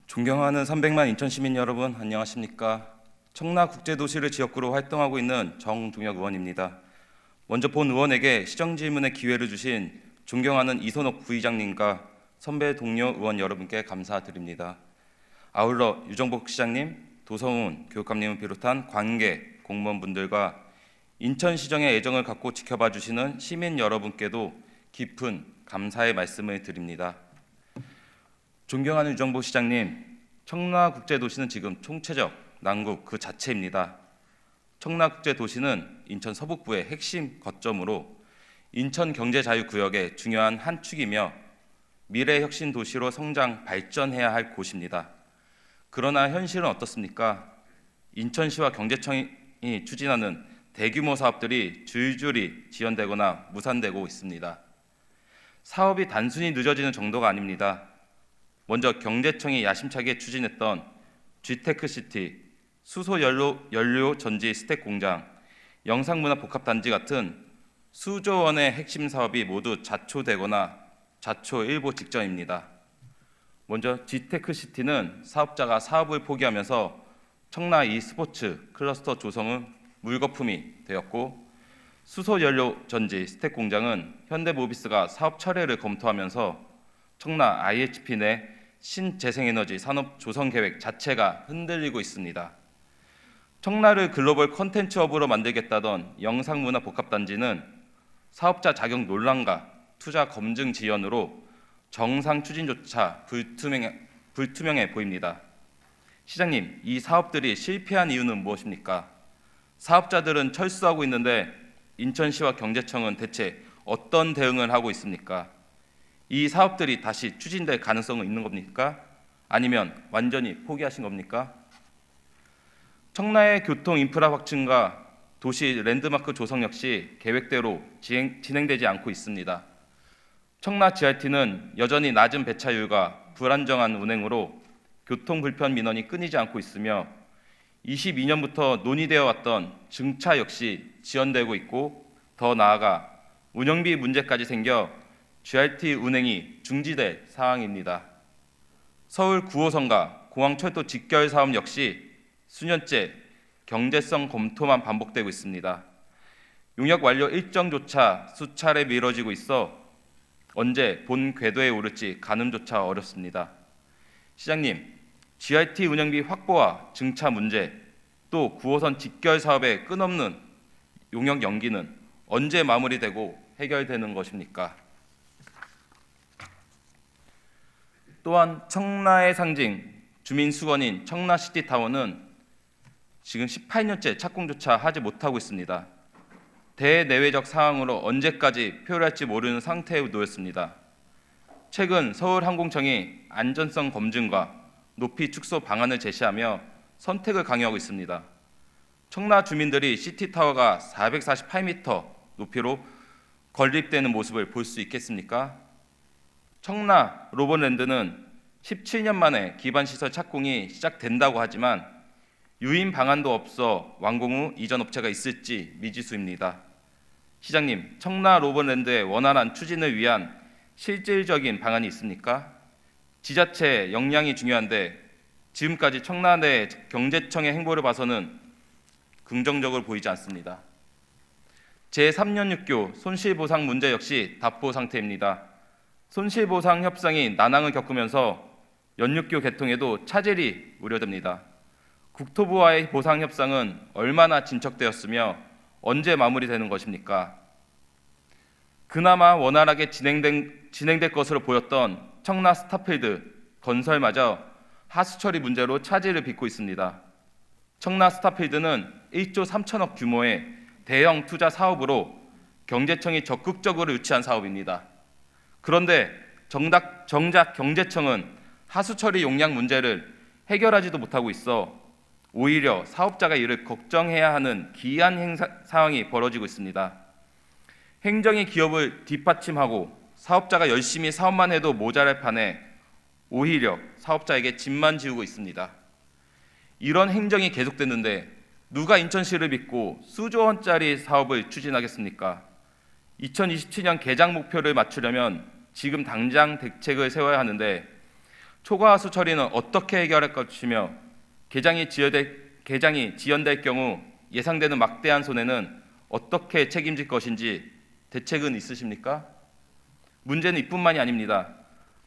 존경하는 300만 인천 시민 여러분, 안녕하십니까? 청라국제도시를 지역구로 활동하고 있는 정동혁 의원입니다. 먼저 본 의원에게 시정질문의 기회를 주신 존경하는 이선옥 부의장님과 선배 동료 의원 여러분께 감사드립니다. 아울러 유정복 시장님, 도성훈 교육감님을 비롯한 관계, 공무원분들과 인천시정의 애정을 갖고 지켜봐 주시는 시민 여러분께도 깊은 감사의 말씀을 드립니다. 존경하는 유정복 시장님, 청라국제도시는 지금 총체적 난국 그 자체입니다. 청라국제도시는 인천 서북부의 핵심 거점으로 인천 경제자유구역의 중요한 한 축이며 미래혁신 도시로 성장 발전해야 할 곳입니다. 그러나 현실은 어떻습니까? 인천시와 경제청이 추진하는 대규모 사업들이 줄줄이 지연되거나 무산되고 있습니다. 사업이 단순히 늦어지는 정도가 아닙니다. 먼저 경제청이 야심차게 추진했던 G테크시티, 수소연료 전지 스택 공장, 영상문화복합단지 같은 수조 원의 핵심 사업이 모두 자초되거나 자초일보 직전입니다. 먼저 G테크시티는 사업자가 사업을 포기하면서 청라 e스포츠 클러스터 조성은 물거품이 되었고, 수소연료 전지 스택 공장은 현대모비스가 사업 철회를 검토하면서 청라 IHP 내 신재생에너지 산업 조성 계획 자체가 흔들리고 있습니다. 청라를 글로벌 콘텐츠 허브로 만들겠다던 영상문화 복합단지는 사업자 자격 논란과 투자 검증 지연으로 정상 추진조차 불투명해 보입니다. 시장님, 이 사업들이 실패한 이유는 무엇입니까? 사업자들은 철수하고 있는데 인천시와 경제청은 대체 어떤 대응을 하고 있습니까? 이 사업들이 다시 추진될 가능성은 있는 겁니까? 아니면 완전히 포기하신 겁니까? 청라의 교통 인프라 확충과 도시 랜드마크 조성 역시 계획대로 진행되지 않고 있습니다. 청라 GRT는 여전히 낮은 배차율과 불안정한 운행으로 교통 불편 민원이 끊이지 않고 있으며 22년부터 논의되어 왔던 증차 역시 지연되고 있고, 더 나아가 운영비 문제까지 생겨 GRT 운행이 중지될 상황입니다. 서울 9호선과 공항철도 직결 사업 역시 수년째 경제성 검토만 반복되고 있습니다. 용역 완료 일정조차 수차례 미뤄지고 있어 언제 본 궤도에 오를지 가늠조차 어렵습니다. 시장님, GRT 운영비 확보와 증차 문제, 또 9호선 직결 사업의 끝없는 용역 연기는 언제 마무리되고 해결되는 것입니까? 또한 청라의 상징 주민수건인 청라시티타워는 지금 18년째 착공조차 하지 못하고 있습니다. 대내외적 상황으로 언제까지 표류할지 모르는 상태에 놓였습니다. 최근 서울항공청이 안전성 검증과 높이 축소 방안을 제시하며 선택을 강요하고 있습니다. 청라 주민들이 시티타워가 448m 높이로 건립되는 모습을 볼 수 있겠습니까? 청라 로봇랜드는 17년 만에 기반시설 착공이 시작된다고 하지만 유인 방안도 없어 완공 후 이전 업체가 있을지 미지수입니다. 시장님, 청라 로봇랜드의 원활한 추진을 위한 실질적인 방안이 있습니까? 지자체 역량이 중요한데 지금까지 청라 내 경제청의 행보를 봐서는 긍정적으로 보이지 않습니다. 제3연육교 손실보상 문제 역시 답보 상태입니다. 손실보상 협상이 난항을 겪으면서 연육교 개통에도 차질이 우려됩니다. 국토부와의 보상 협상은 얼마나 진척되었으며 언제 마무리되는 것입니까? 그나마 원활하게 진행될 것으로 보였던 청라 스타필드 건설마저 하수 처리 문제로 차질을 빚고 있습니다. 청라 스타필드는 1조 3천억 규모의 대형 투자 사업으로 경제청이 적극적으로 유치한 사업입니다. 그런데 정작 경제청은 하수 처리 용량 문제를 해결하지도 못하고 있어 오히려 사업자가 이를 걱정해야 하는 기이한 상황이 벌어지고 있습니다. 행정이 기업을 뒷받침하고 사업자가 열심히 사업만 해도 모자랄 판에 오히려 사업자에게 짐만 지우고 있습니다. 이런 행정이 계속됐는데 누가 인천시를 믿고 수조 원짜리 사업을 추진하겠습니까? 2027년 개장 목표를 맞추려면 지금 당장 대책을 세워야 하는데 초과하수 처리는 어떻게 해결할 것이며 개장이 지연될 경우 예상되는 막대한 손해는 어떻게 책임질 것인지 대책은 있으십니까? 문제는 이뿐만이 아닙니다.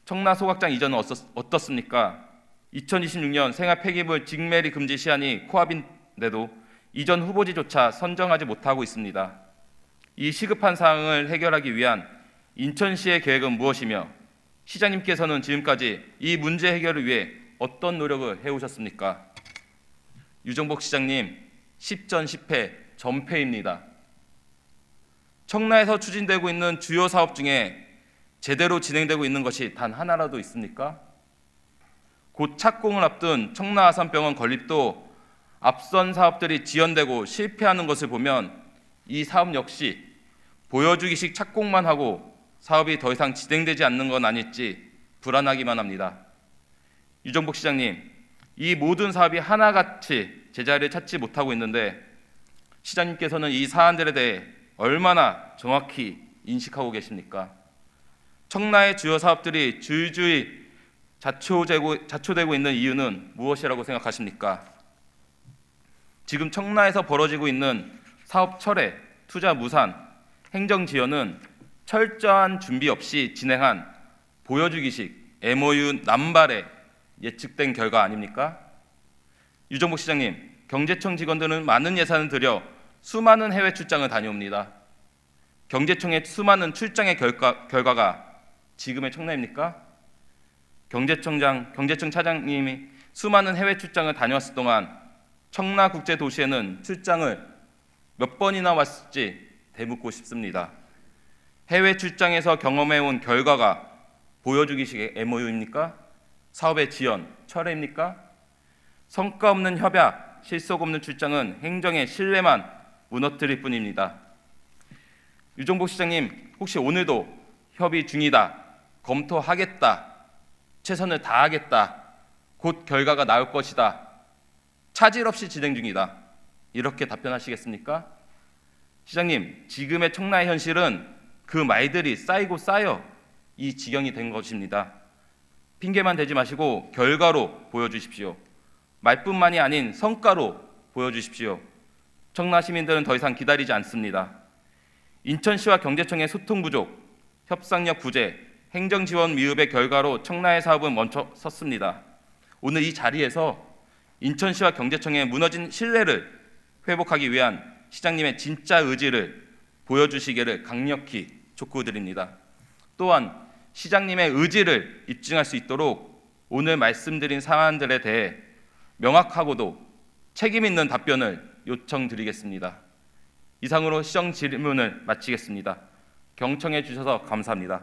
청라 소각장 이전은 어떻습니까? 2026년 생활 폐기물 직매리 금지 시한이 코앞인데도 이전 후보지조차 선정하지 못하고 있습니다. 이 시급한 사항을 해결하기 위한 인천시의 계획은 무엇이며 시장님께서는 지금까지 이 문제 해결을 위해 어떤 노력을 해오셨습니까? 유정복 시장님, 10전 10패 전패입니다. 청라에서 추진되고 있는 주요 사업 중에 제대로 진행되고 있는 것이 단 하나라도 있습니까? 곧 착공을 앞둔 청라아산병원 건립도 앞선 사업들이 지연되고 실패하는 것을 보면 이 사업 역시 보여주기식 착공만 하고 사업이 더 이상 진행되지 않는 건 아닐지 불안하기만 합니다. 유정복 시장님, 이 모든 사업이 하나같이 제자리를 찾지 못하고 있는데 시장님께서는 이 사안들에 대해 얼마나 정확히 인식하고 계십니까? 청라의 주요 사업들이 줄줄이 자초되고 있는 이유는 무엇이라고 생각하십니까? 지금 청라에서 벌어지고 있는 사업 철회, 투자 무산, 행정 지연은 철저한 준비 없이 진행한 보여주기식 MOU 남발에 예측된 결과 아닙니까? 유정복 시장님, 경제청 직원들은 많은 예산을 들여 수많은 해외 출장을 다녀옵니다. 경제청의 수많은 출장의 결과가 지금의 청라입니까? 경제청 차장님이 수많은 해외 출장을 다녀왔을 동안 청라국제도시에는 출장을 몇 번이나 왔을지 되묻고 싶습니다. 해외 출장에서 경험해온 결과가 보여주기식의 MOU입니까? 사업의 지연, 철회입니까? 성과 없는 협약, 실속 없는 출장은 행정의 신뢰만 무너뜨릴 뿐입니다. 유정복 시장님, 혹시 오늘도 협의 중이다, 검토하겠다, 최선을 다하겠다, 곧 결과가 나올 것이다, 차질 없이 진행 중이다, 이렇게 답변하시겠습니까? 시장님, 지금의 청라의 현실은 그 말들이 쌓이고 쌓여 이 지경이 된 것입니다. 핑계만 대지 마시고 결과로 보여주십시오. 말뿐만이 아닌 성과로 보여주십시오. 청라 시민들은 더 이상 기다리지 않습니다. 인천시와 경제청의 소통 부족, 협상력 부재, 행정지원 미흡의 결과로 청라의 사업은 멈춰 섰습니다. 오늘 이 자리에서 인천시와 경제청의 무너진 신뢰를 회복하기 위한 시장님의 진짜 의지를 보여주시기를 강력히 촉구드립니다. 또한 시장님의 의지를 입증할 수 있도록 오늘 말씀드린 사안들에 대해 명확하고도 책임 있는 답변을 요청드리겠습니다. 이상으로 시정 질문을 마치겠습니다. 경청해 주셔서 감사합니다.